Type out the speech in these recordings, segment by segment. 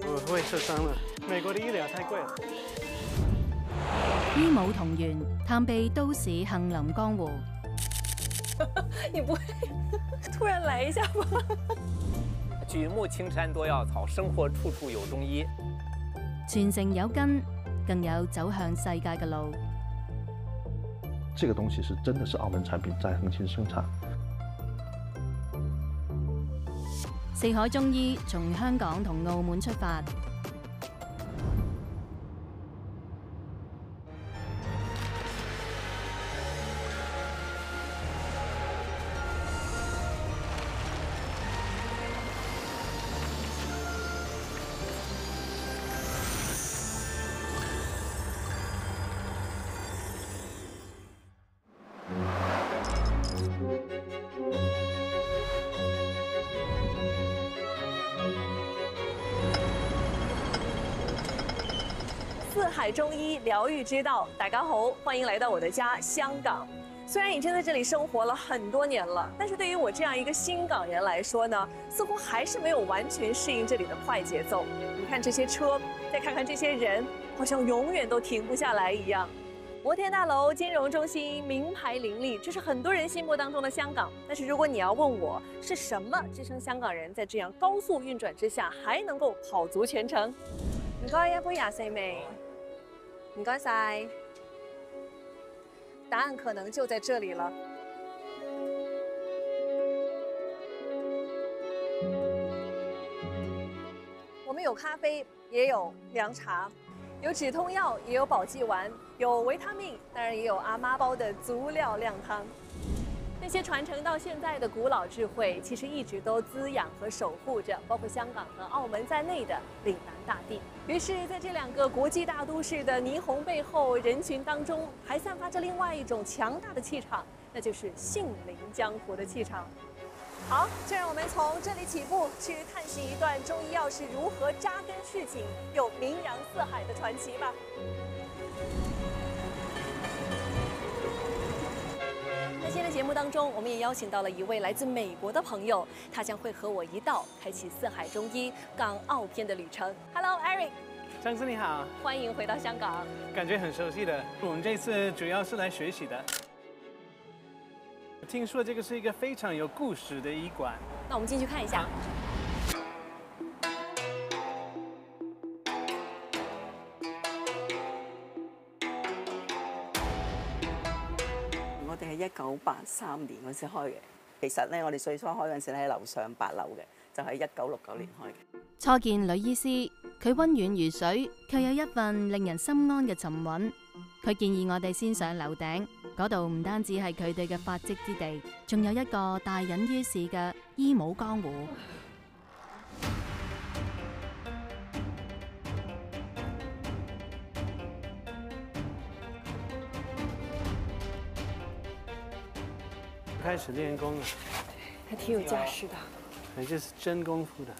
我会受伤了。美国的医疗太贵了。醫武同源，探秘都市杏林江湖。你不会突然来一下吗？举目青山多药草，生活处处有中医。傳承有根，更有走向世界嘅路。这个东西是真的是澳门产品，在恒清生产。四海中醫從香港同澳門出發。四海中医疗愈之道，大家好，欢迎来到我的家香港。虽然已经在这里生活了很多年了，但是对于我这样一个新港人来说呢，似乎还是没有完全适应这里的快节奏。你看这些车，再看看这些人，好像永远都停不下来一样。摩天大楼、金融中心、名牌林立，这是很多人心目当中的香港。但是如果你要问我是什么支撑香港人在这样高速运转之下还能够跑足全程？唔該，一杯廿四味。唔該晒。答案可能就在这里了。我们有咖啡，也有凉茶，有止痛药，也有保济丸，有维他命，当然也有阿妈煲的足料靓汤。那些传承到现在的古老智慧，其实一直都滋养和守护着包括香港和澳门在内的岭南大地。于是，在这两个国际大都市的霓虹背后，人群当中还散发着另外一种强大的气场，那就是杏林江湖的气场。好，就让我们从这里起步，去探寻一段中医药是如何扎根市井又名扬四海的传奇吧。在今天的节目当中，我们也邀请到了一位来自美国的朋友，他将会和我一道开启四海中医港澳篇的旅程。Hello, Eric， 张师你好，欢迎回到香港。感觉很熟悉的。我们这次主要是来学习的。听说这个是一个非常有故事的医馆，那我们进去看一下。我哋係1983年嗰時開嘅，其實咧我哋最初開嗰陣時咧喺樓上8樓嘅，就喺1969年開嘅。初見女醫師，佢溫軟如水，卻有一份令人心安嘅沉穩。佢建議我哋先上樓頂，嗰度唔單止係佢哋嘅發跡之地，仲有一個大隱於市嘅醫武江湖。開始練功了，還挺有架勢的。這是真功夫的。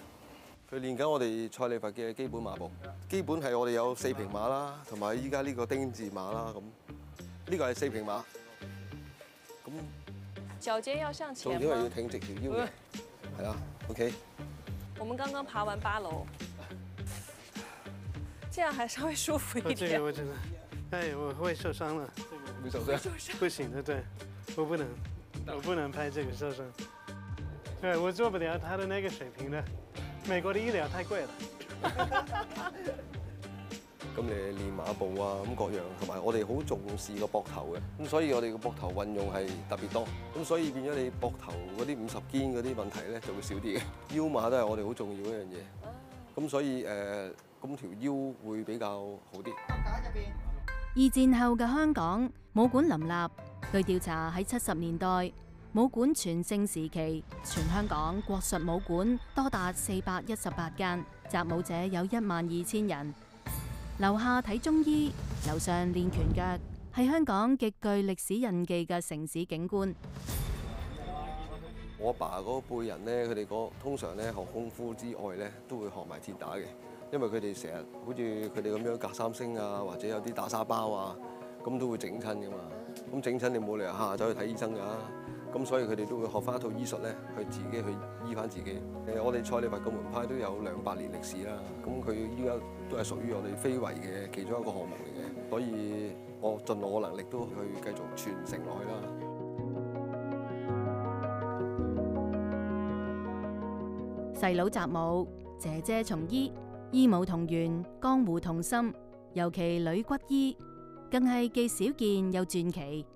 佢練緊我哋蔡李佛嘅基本馬步，基本係我哋有4平馬啦，同埋依家呢個丁字馬啦，咁呢個係4平馬，咁腳尖要向前嗎？重點係要挺直條腰嘅，係啦 ，OK。我們剛剛爬完8樓，這樣還稍微舒服一點。這個我真的，哎，我會受傷了，會受傷，不行的，對，我不能拍這個受傷，對我做不了他的那個水平的。美國的醫療太貴了。咁你練馬步啊，咁各樣，同埋我哋好重視個膊頭嘅，咁所以我哋個膊頭運用係特別多，咁所以變咗你膊頭嗰啲50肩嗰啲問題咧就會少啲嘅。腰馬都係我哋好重要一樣嘢，咁所以咁條腰會比較好啲。二戰後嘅香港，武館林立。據調查喺70年代，武館全盛時期，全香港國術武館多達418間，習武者有12000人。樓下睇中醫，樓上練拳腳，係香港極具歷史印記嘅城市景觀。我阿爸嗰輩人咧，佢哋通常咧學功夫之外咧，都會學埋鐵打嘅，因為佢哋成日好似佢哋咁樣隔三星啊，或者有啲打沙包啊，咁都會整親噶嘛。咁整親你冇理由下走去睇醫生㗎，咁所以佢哋都會學翻一套醫術咧，去自己去醫翻自己。我哋蔡李佛個門派都有200年歷史啦，咁佢依家都係屬於我哋非遺嘅其中一個項目嚟嘅，所以我盡我能力都去繼續傳承落去啦。細佬習武，姐姐從醫，醫武同源，江湖同心。尤其女骨醫，更係既少見又傳奇。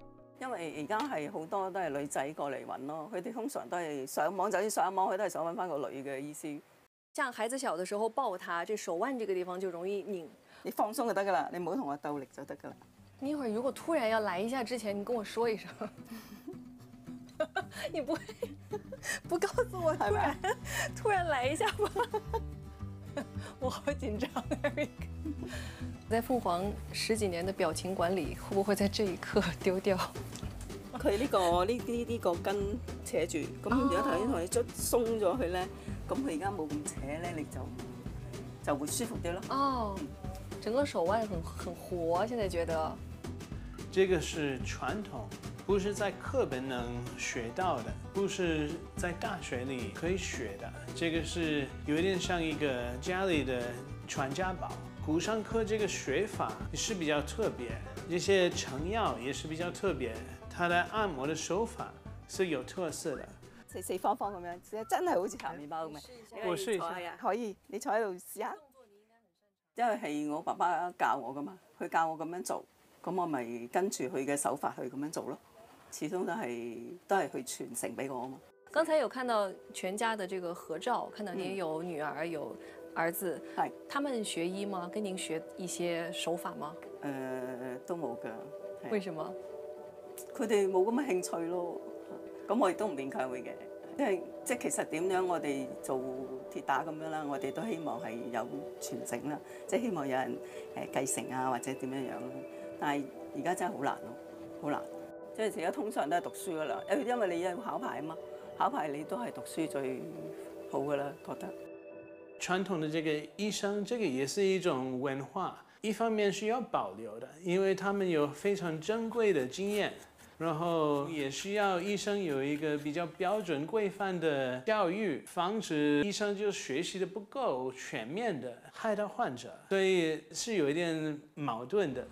因為而家係好多都係女仔過嚟揾咯，佢哋通常都係上網，就算上網，佢都係想揾翻個女嘅醫師。像孩子小的時候抱他，這手腕這個地方就容易擰。你放鬆就得噶啦，你唔好同我鬥力就得噶啦。你一會兒如果突然要來一下之前，你跟我說一聲。你不會不告訴我突然來一下嗎？我好緊張 ，Eric。在鳳凰10幾年的表情管理，會不會在這一刻丟掉？佢呢個筋扯住，咁如果頭先同你捽鬆咗佢咧，咁佢而家冇咁扯咧，你就會舒服啲咯。哦，整個手腕很活，現在覺得。這個是傳統，不是在課本能學到的，不是在大學裡可以學的。這個是有點像一個家裡的傳家寶。骨傷科這個學法是比較特別，這些成藥也是比較特別，它的按摩的手法是有特色的。四方方咁樣，真係好似搽麵包咁嘅。我試一下。可以，你坐喺度試下。因為係我爸爸教我噶嘛，佢教我咁樣做，咁我咪跟住佢嘅手法去咁樣做咯。始終都係去傳承俾我啊嘛。剛才有看到全家的這個合照，看到您有女兒有兒子，他們學醫嗎？跟您學一些手法嗎？都冇㗎。為什麼？佢哋冇咁嘅興趣咯。咁我亦都唔勉強佢嘅，因為即係其實點樣我哋做鐵打咁樣啦，我哋都希望係有傳承啦，即係希望有人繼承啊或者點樣樣啦。但係而家真係好難咯，好難。即係而家通常都係讀書㗎啦，因為你要考牌啊嘛，考牌你都係讀書最好㗎啦，覺得。傳統的這個醫生，這個也是一種文化，一方面需要保留的，因為他們有非常珍貴的經驗，然後也需要醫生有一個比較標準規範的教育，防止醫生就學習的不夠全面的害到患者，所以是有一點矛盾的。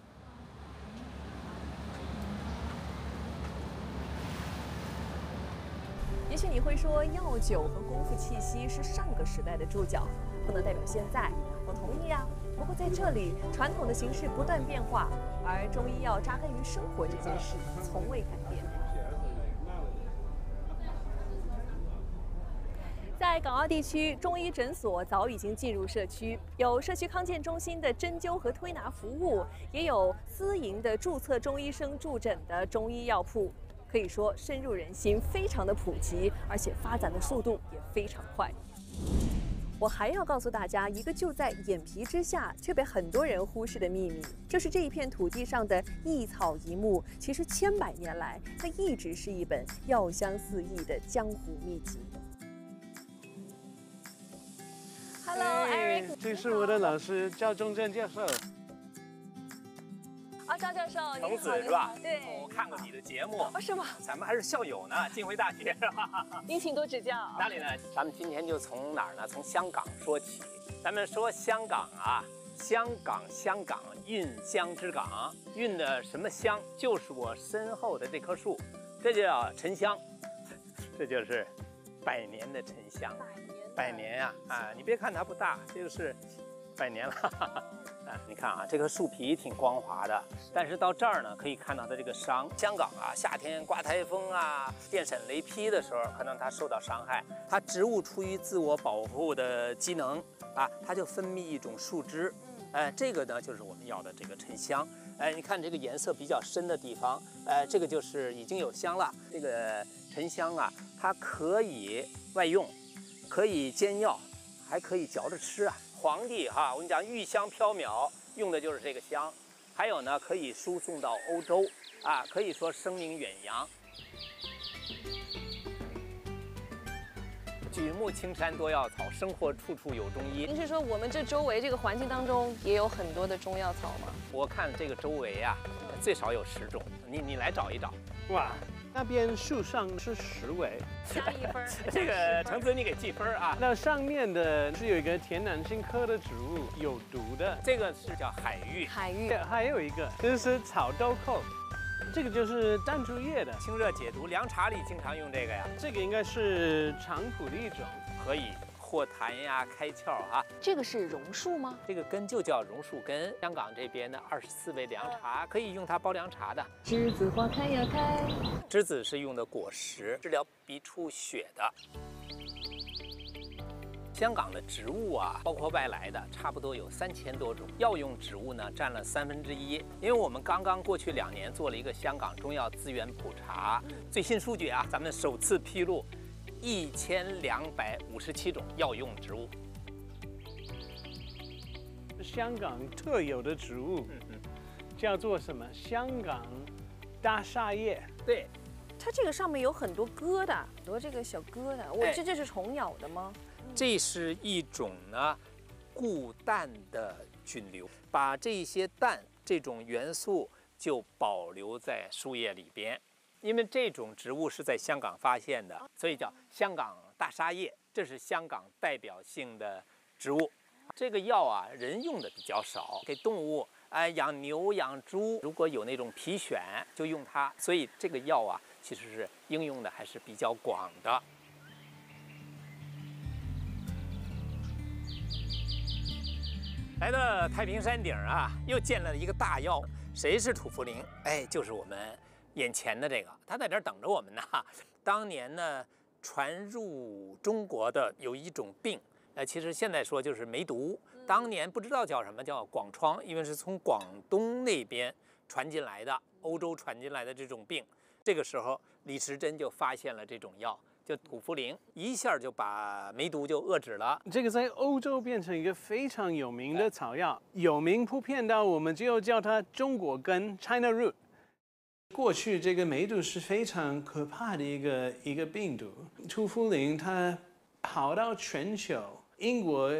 也許你會說藥酒和功夫氣息是上個時代的注腳，不能代表現在。我同意啊。不過在這裡，傳統的形式不斷變化，而中醫藥扎根於生活這件事從未改變。在港澳地區，中醫診所早已經進入社區，有社區康健中心的針灸和推拿服務，也有私營的註冊中醫生駐診的中醫藥鋪。可以說深入人心，非常的普及，而且發展的速度也非常快。我還要告訴大家一個就在眼皮之下卻被很多人忽視的秘密，就是這一片土地上的異草異木，其實千百年來它一直是一本藥香四溢的江湖秘籍。Hello, Eric，這是我的老師趙忠正教授。趙教授，程子是吧？對，我看過你的節目。哦，是嗎？咱們還是校友呢，浸會大學是吧？您請多指教。哪裡呢？咱們今天就從哪兒呢？從香港說起。咱們說香港啊，香港，韻香之港，韻的什麼香？就是我身後的這棵樹，這就叫沉香，這就是100年的沉香。100年呀，你別看它不大，這個是100年了。你看啊，這個樹皮挺光滑的，但是到這兒呢，可以看到它這個傷。香港啊，夏天刮颱風啊、電閃雷劈的時候，可能它受到傷害，它植物出於自我保護的機能啊，它就分泌一種樹脂，這個呢就是我們要的這個沉香。你看這個顏色比較深的地方，這個就是已經有香了。這個沉香啊，它可以外用，可以煎藥，還可以嚼着吃啊。皇帝哈，我跟你講，玉香飄渺，用的就是這個香。還有呢，可以輸送到歐洲啊，可以說聲名遠揚。舉目青山多藥草，生活處處有中醫。您是說我們這周圍這個環境當中也有很多的中藥草嗎？我看這個周圍啊，最少有10種，你來找一找。哇，那边树上是10尾，加1分。这个橙子你给记分啊。那上面的是有一个田南星科的植物，有毒的，这个是叫海芋，海芋，还有一个就是草豆蔻，这个就是弹珠叶的，清热解毒，凉茶里经常用这个呀，这个应该是长蒲的一种。可以活痰呀、开窍啊。这个是榕树吗？这个根就叫榕树根。香港这边的24味凉茶可以用它煲凉茶的。栀子花开呀开，栀子是用的果实，治疗鼻出血的。香港的植物啊，包括外来的，差不多有3000多种。药用植物呢，占了1/3。因为我们刚刚过去2年做了一个香港中药资源普查，最新数据啊，咱们首次披露1257种药用植物。香港特有的植物，叫做什么？香港大沙叶。对，它这个上面有很多疙瘩，很多这个小疙瘩。这是虫咬的吗？这是一种呢固氮的菌瘤，把这些氮这种元素就保留在树叶里边。因为这种植物是在香港发现的，所以叫香港大沙叶，这是香港代表性的植物。这个药啊，人用的比较少，给动物，养牛、养猪，如果有那种皮癣，就用它。所以这个药啊，其实是应用的还是比较广的。来到太平山顶啊，又见了一个大药，谁是土茯苓？哎，就是我们眼前的这个，他在这儿等着我们呢。当年呢，传入中国的有一种病，其实现在说就是梅毒，当年不知道叫什么，叫广疮，因为是从广东那边传进来的，欧洲传进来的这种病。这个时候，李时珍就发现了这种药。就土茯苓，一下就把梅毒就遏制了。这个在欧洲变成一个非常有名的草药，有名普遍到我们就叫它中国根 （China root）。过去这个梅毒是非常可怕的一个病毒，土茯苓它跑到全球，英国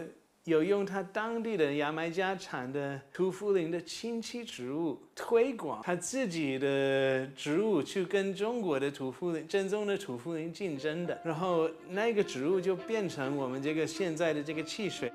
有用它当地的牙买加产的土茯苓的亲戚植物推广它自己的植物，去跟中国的土茯苓正宗的土茯苓竞争的，然后那个植物就变成我们这个现在的这个汽水。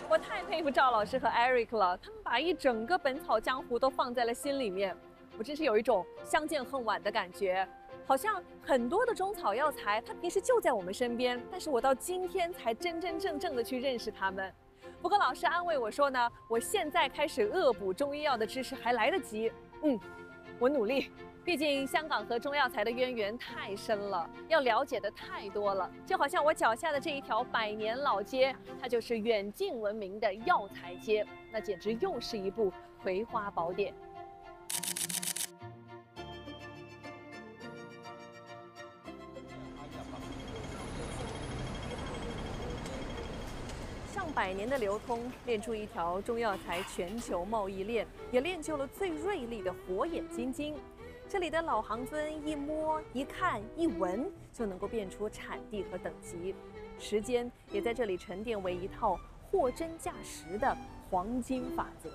我太佩服赵老师和 Eric 了，他们把一整个《本草纲目》都放在了心里面，我真是有一种相见恨晚的感觉。好像很多的中草药材，它平时就在我们身边，但是我到今天才真真正正的去认识它们。不过老师安慰我说呢，我现在开始恶补中医药的知识还来得及。我努力，毕竟香港和中药材的渊源太深了，要了解的太多了。就好像我脚下的这一条100年老街，它就是远近闻名的药材街，那简直又是一部葵花宝典。上100年的流通，练出一条中药材全球贸易链，也练就了最锐利的火眼金睛。这里的老行尊一摸、一看、一闻，就能够辨出产地和等级。时间也在这里沉淀为一套货真价实的黄金法则。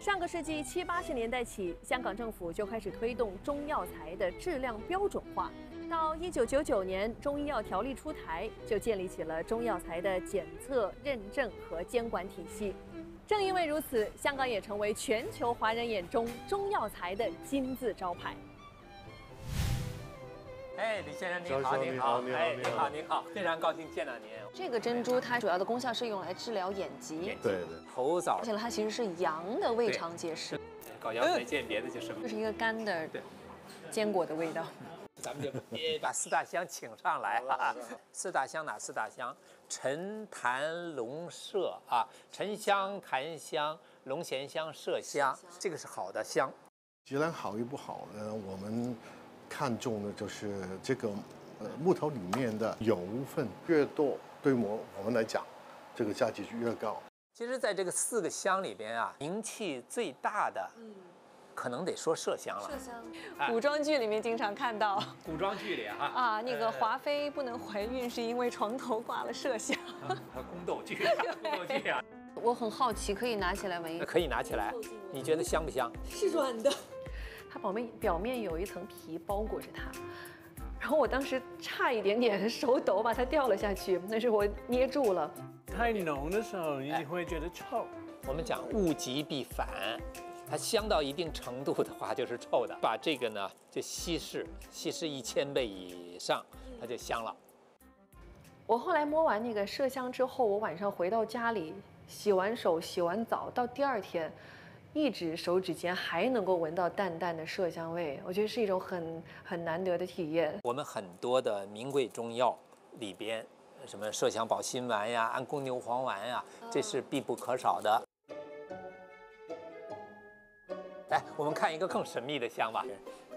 上个世纪70、80年代起，香港政府就开始推动中药材的质量标准化。到1999年，中医药条例出台，就建立起了中药材的检测、认证和监管体系。正因为如此，香港也成为全球华人眼中中药材的金字招牌。哎，李先生您好，您好，哎，您好，您好，非常高兴见到您。这个珍珠它主要的功效是用来治疗眼疾，对，头枣，而且它其实是阳的胃肠结石，搞药材鉴别的就是就是一个干的坚果的味道。咱们就把4大香请上来啊！4大香哪4大香？沉檀龙麝啊，沉香、檀香、龙涎香、麝香，这个是好的香。质量好与不好呢，我们看重的就是这个木头里面的油分越多，对我们来讲，这个价值就越高。其实，在这个4个香里边啊，名气最大的，可能得说麝香了。麝香，古装剧里面经常看到。古装剧里哈啊，那个华妃不能怀孕是因为床头挂了麝香。宫斗剧，宫斗剧啊。我很好奇，可以拿起来闻一闻。可以拿起来，你觉得香不香？是软的。它表面有一层皮包裹着它。然后我当时差一点点手抖把它掉了下去，但是我捏住了。太浓的时候，你会觉得臭。我们讲物极必反，它香到一定程度的话就是臭的。把这个呢就稀释1000倍以上，它就香了。我后来摸完那个麝香之后，我晚上回到家里，洗完手、洗完澡，到第2天，一直手指间还能够闻到淡淡的麝香味，我觉得是一种很难得的体验。我们很多的名贵中药里边，什么麝香保心丸呀、安宫牛黄丸呀，这是必不可少的。来，我们看一个更神秘的香吧，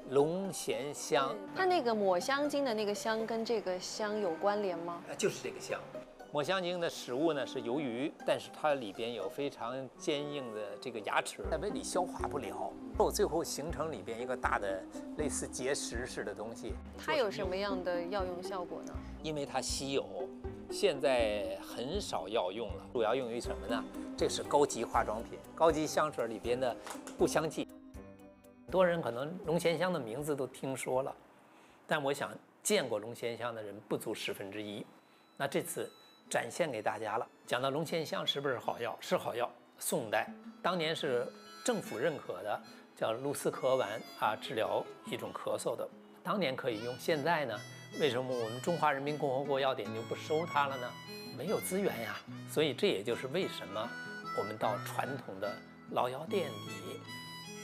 龙涎香。它那个抹香鲸的那个香跟这个香有关联吗？就是这个香。抹香鲸的食物呢是鱿鱼，但是它里边有非常坚硬的这个牙齿，在胃里消化不了，最后形成里边一个大的类似结石似的东西。它有什么样的药用效果呢？因为它稀有，现在很少药用了，主要用于什么呢？这是高级化妆品、高级香水里边的护香剂。很多人可能龙涎香的名字都听说了，但我想见过龙涎香的人不足1/10。那这次展现给大家了。讲到龙涎香是不是好药？是好药。宋代当年是政府认可的，叫露丝咳丸啊，治疗一种咳嗽的，当年可以用。现在呢，为什么我们中华人民共和国药典就不收它了呢？没有资源呀。所以这也就是为什么我们到传统的老药店里，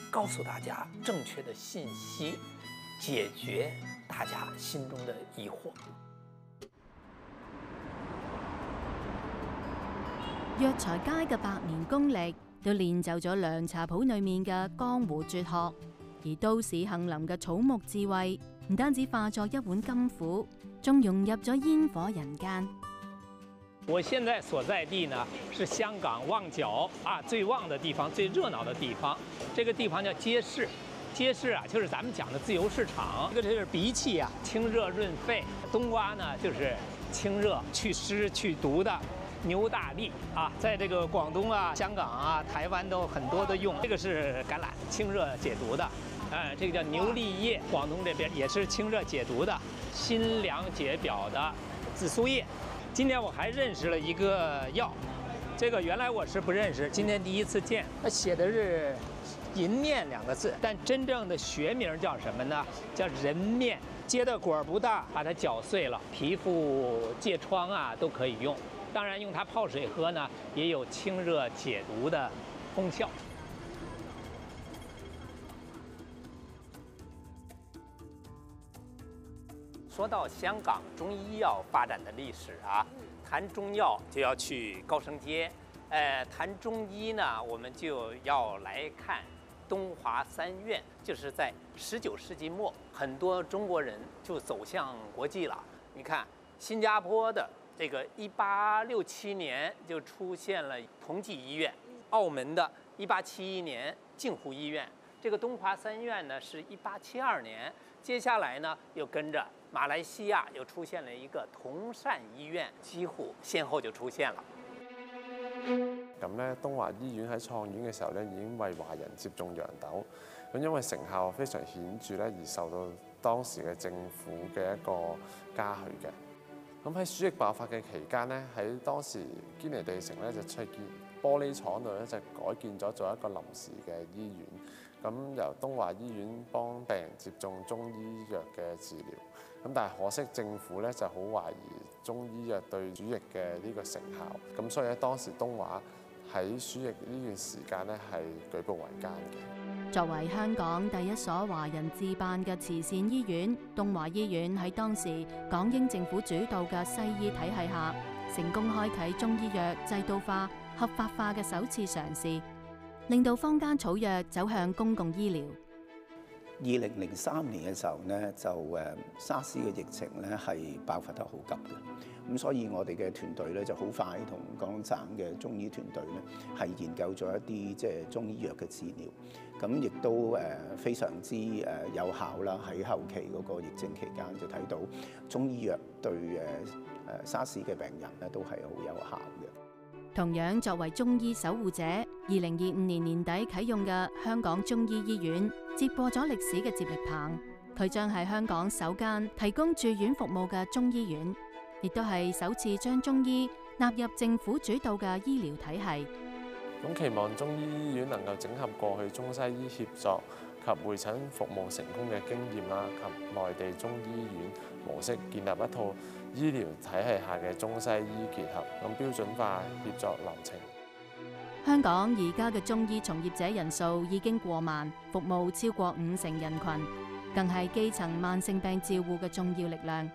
告诉大家正确的信息，解决大家心中的疑惑。藥材街嘅百年功力，都練就咗涼茶鋪裏面嘅江湖絕學，而都市杏林嘅草木智慧，唔單止化作一碗甘苦，仲融入咗煙火人間。我现在所在地呢是香港旺角啊，最旺的地方，最热闹的地方。这个地方叫街市，街市啊就是咱们讲的自由市场。这个是荸荠啊，清热润肺；冬瓜呢就是清热祛湿去毒的。牛大力啊，在这个广东啊、香港啊、台湾都很多的用。这个是橄榄，清热解毒的。这个叫牛脷叶，广东这边也是清热解毒的。辛凉解表的紫苏叶。今天我还认识了一个药，这个原来我是不认识，今天第一次见。它写的是银面2个字，但真正的学名叫什么呢？叫人面。结的果不大，把它搅碎了，皮肤疥疮啊都可以用。当然，用它泡水喝呢，也有清热解毒的功效。说到香港中医药发展的历史啊，谈中药就要去高升街，谈中医呢，我们就要来看东华三院，就是在19世纪末，很多中国人就走向国际了。你看，新加坡的。这个1867年就出现了同济医院，澳门的1871年镜湖医院，这个东华三院呢是1872年，接下来呢又跟着马来西亚又出现了一个同善醫院，幾乎先後就出現啦。咁咧，東華醫院喺創院嘅時候咧，已經為華人接種洋豆，咁因為成效非常顯著咧，而受到當時嘅政府嘅一個嘉許嘅。咁喺鼠疫爆發嘅期間咧，喺當時堅尼地城咧就出現玻璃廠度咧就改建咗做一個臨時嘅醫院。咁由東華醫院幫病人接種中醫藥嘅治療。咁但係可惜政府咧就好懷疑中醫藥對鼠疫嘅呢個成效。咁所以咧當時東華喺鼠疫呢段時間咧係舉步維艱嘅。作為香港第一所華人自辦嘅慈善醫院，東華醫院喺當時港英政府主導嘅西醫體系下，成功開啟中醫藥制度化、合法化嘅首次嘗試，令到坊間草藥走向公共醫療。2003年嘅時候呢，就沙士嘅疫情咧係爆發得好急嘅，咁所以我哋嘅團隊咧就好快同廣東省嘅中醫團隊咧係研究咗一啲即係中醫藥嘅治療，咁亦都非常之有效啦。喺後期嗰個疫症期間就睇到中醫藥對沙士嘅病人咧都係好有效嘅。同樣作為中醫守護者，2025年年底啟用嘅香港中醫醫院接過咗歷史嘅接力棒，佢將係香港首間提供住院服務嘅中醫院，亦都係首次將中醫納入政府主導嘅醫療體系。咁期望中醫醫院能夠整合過去中西醫協作及會診服務成功嘅經驗啦，及內地中醫院模式，建立一套醫療體系下嘅中西醫結合，咁標準化協作流程。香港而家嘅中醫從業者人數已經過萬，服務超過50%人群，更係基層慢性病照護嘅重要力量。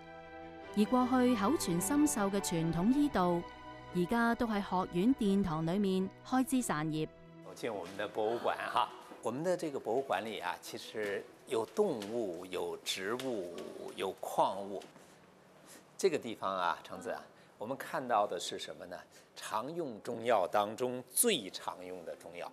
而過去口傳心授嘅傳統醫道，而家都喺學院殿堂裏面開枝散葉。進我們的博物館哈，我們的這個博物館裏啊，其實有動物、有植物、有礦物。這個地方啊，橙子啊，我們看到的是什麼呢？常用中藥當中最常用的中藥。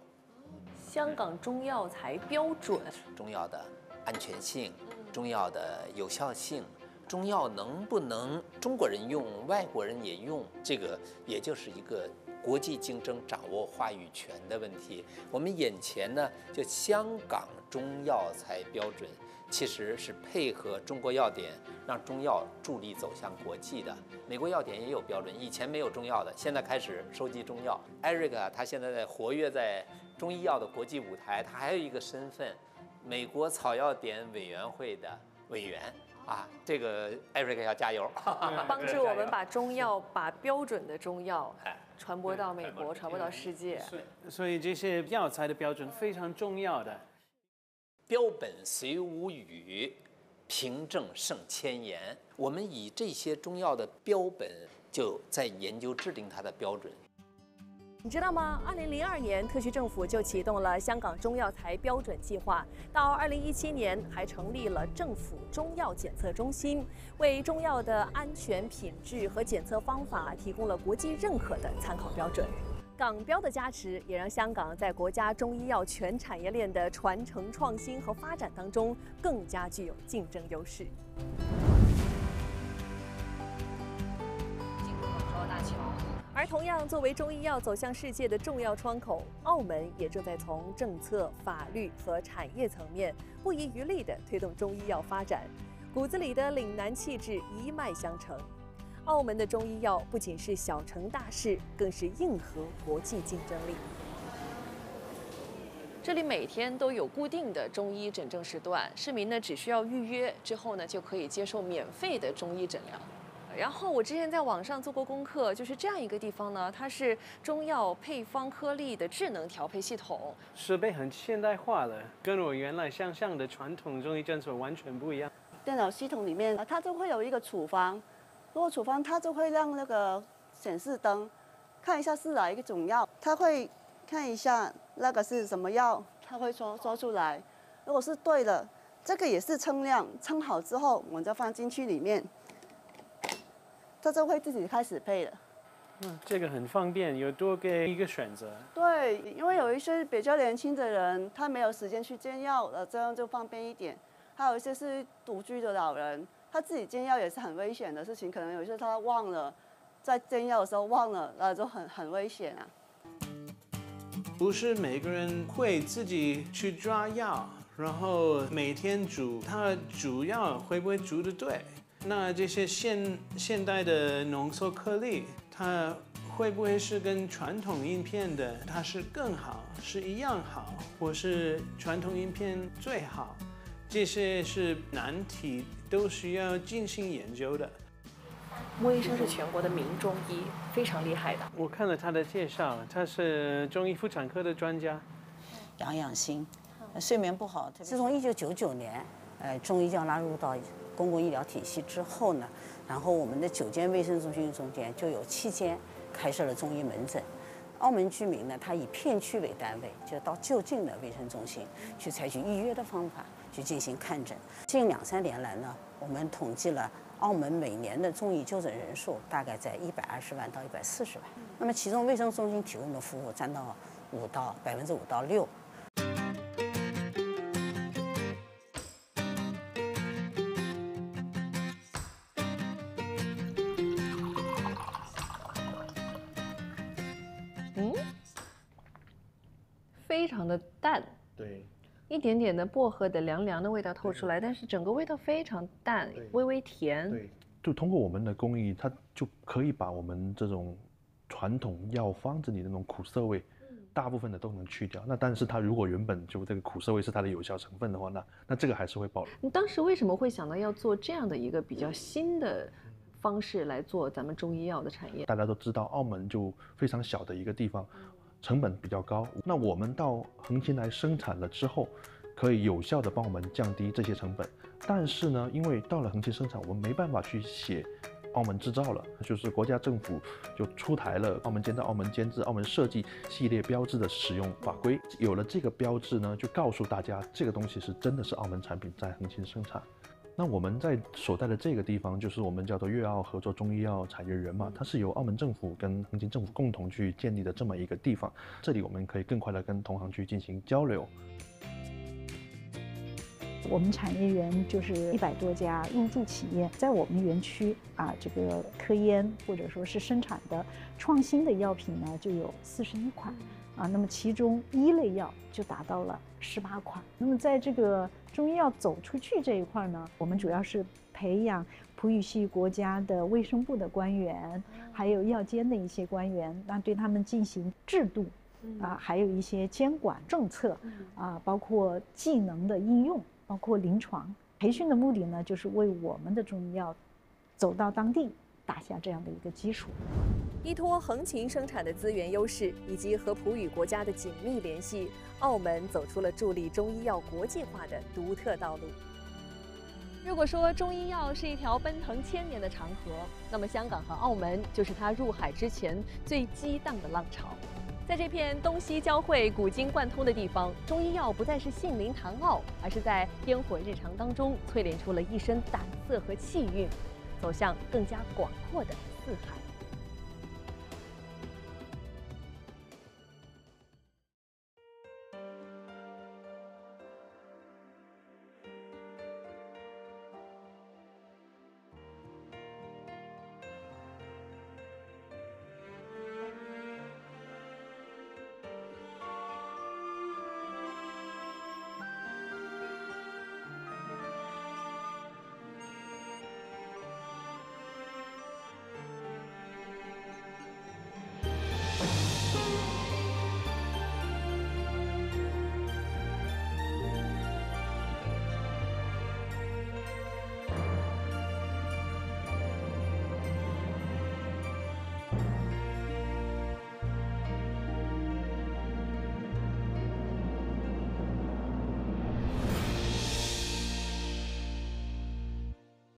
香港中藥材標準，中藥的安全性，中藥的有效性，中藥能不能中國人用，外國人也用，這個也就是一個國際競爭掌握話語權的問題。我們眼前呢，就香港中藥材標準，其實是配合中國藥典，讓中藥助力走向國際的。美國藥典也有標準，以前沒有中藥的，現在開始收集中藥。Eric 啊，他現在活躍在中醫藥的國際舞台，他還有一個身份，美國草藥典委員會的委員啊。這個 Eric 要加油，幫助我們把中藥、把標準的中藥傳播到美國，傳播到世界。所以這些藥材的標準非常重要的。標本雖無語，憑證勝千言。我們以這些中藥的標本，就在研究制定它的標準。你知道嗎？2002年，特區政府就啟動了香港中藥材標準計劃，到2017年還成立了政府中藥檢測中心，為中藥的安全品質和檢測方法提供了國際認可的參考標準。港標的加持，也讓香港在國家中醫藥全產業鏈的傳承創新和發展當中更加具有競爭優勢。而同樣作為中醫藥走向世界的重要窗口，澳門也正在從政策、法律和產業層面不遺餘力地推動中醫藥發展，骨子裡的嶺南氣質一脈相承。澳門的中醫藥不僅是小成大事，更是硬核國際競爭力。這裡每天都有固定的中醫診症時段，市民呢只需要預約之後呢就可以接受免費的中醫診療。然後我之前在網上做過功課，就是這樣一個地方呢，它是中藥配方顆粒的智能調配系統，設備很現代化了，跟我原來想象的傳統中醫診所完全不一樣。電腦系統裡面，它就會有一個處方，如果處方它就會讓那個顯示燈看一下是哪一種藥，它會看一下那個是什麼藥，它會說出來。如果是對的，這個也是稱量，稱好之後我們就放進去裡面。它就會自己開始配了。這個很方便，有多給一個選擇。對，因為有一些比較年輕的人，他沒有時間去煎藥，這樣就方便一點。還有一些是獨居的老人，他自己煎藥也是很危險的事情，可能有些他忘了，在煎藥的時候忘了，就很危險啊。不是每個人會自己去抓藥，然後每天煮，他煮藥會不會煮得對？那這些現代的濃縮顆粒，它會不會是跟傳統飲片的它是更好，是一樣好，或是傳統飲片最好？這些是難題，都需要進行研究的。莫醫生是全國的名中醫，非常厲害的。我看了他的介紹，他是中醫婦產科的專家。養心，睡眠不好。自從1999年，中醫藥納入到公共醫療體系之後呢，然後我們的9間衛生中心中間就有7間開設了中醫門診。澳門居民呢，他以片區為單位，就到就近的衛生中心去採取預約的方法去進行看診。近2-3年來呢，我們統計了澳門每年的中醫就診人數大概在120萬到140萬。那麼其中衛生中心提供的服務佔到5%到6%。非常的淡，对，一点点的薄荷的凉凉的味道透出来，但是整个味道非常淡，微微甜。对，就通过我们的工艺，它就可以把我们这种传统药方子里的那种苦涩味，大部分的都能去掉。那但是它如果原本就这个苦涩味是它的有效成分的话，那这个还是会保留。你当时为什么会想到要做这样的一个比较新的方式来做咱们中医药的产业？大家都知道，澳门就非常小的一个地方，成本比较高。那我们到横琴来生产了之后，可以有效的帮我们降低这些成本。但是呢，因为到了横琴生产，我们没办法去写澳门制造了，就是国家政府就出台了澳门监造、澳门监制、澳门设计系列标志的使用法规。有了这个标志呢，就告诉大家这个东西是真的是澳门产品在横琴生产。那我们在所在的这个地方，就是我们叫做粤澳合作中医药产业园嘛，它是由澳门政府跟横琴政府共同去建立的这么一个地方。这里我们可以更快的跟同行去进行交流。我们产业园就是100多家入驻企业，在我们园区这个科研或者说是生产的创新的药品呢，就有41款那么其中1类药就达到了18款。那么在这个中医药走出去这一块呢，我们主要是培养葡语系国家的卫生部的官员，还有药监的一些官员，那对他们进行制度还有一些监管政策包括技能的应用。包括临床培训的目的呢，就是为我们的中医药走到当地打下这样的一个基础。依托横琴生产的资源优势以及和葡语国家的紧密联系，澳门走出了助力中医药国际化的独特道路。如果说中医药是一条奔腾1000年的长河，那么香港和澳门就是它入海之前最激荡的浪潮。在这片东西交汇、古今贯通的地方，中医药不再是杏林堂奥，而是在烟火日常当中淬炼出了一身胆色和气韵，走向更加广阔的四海。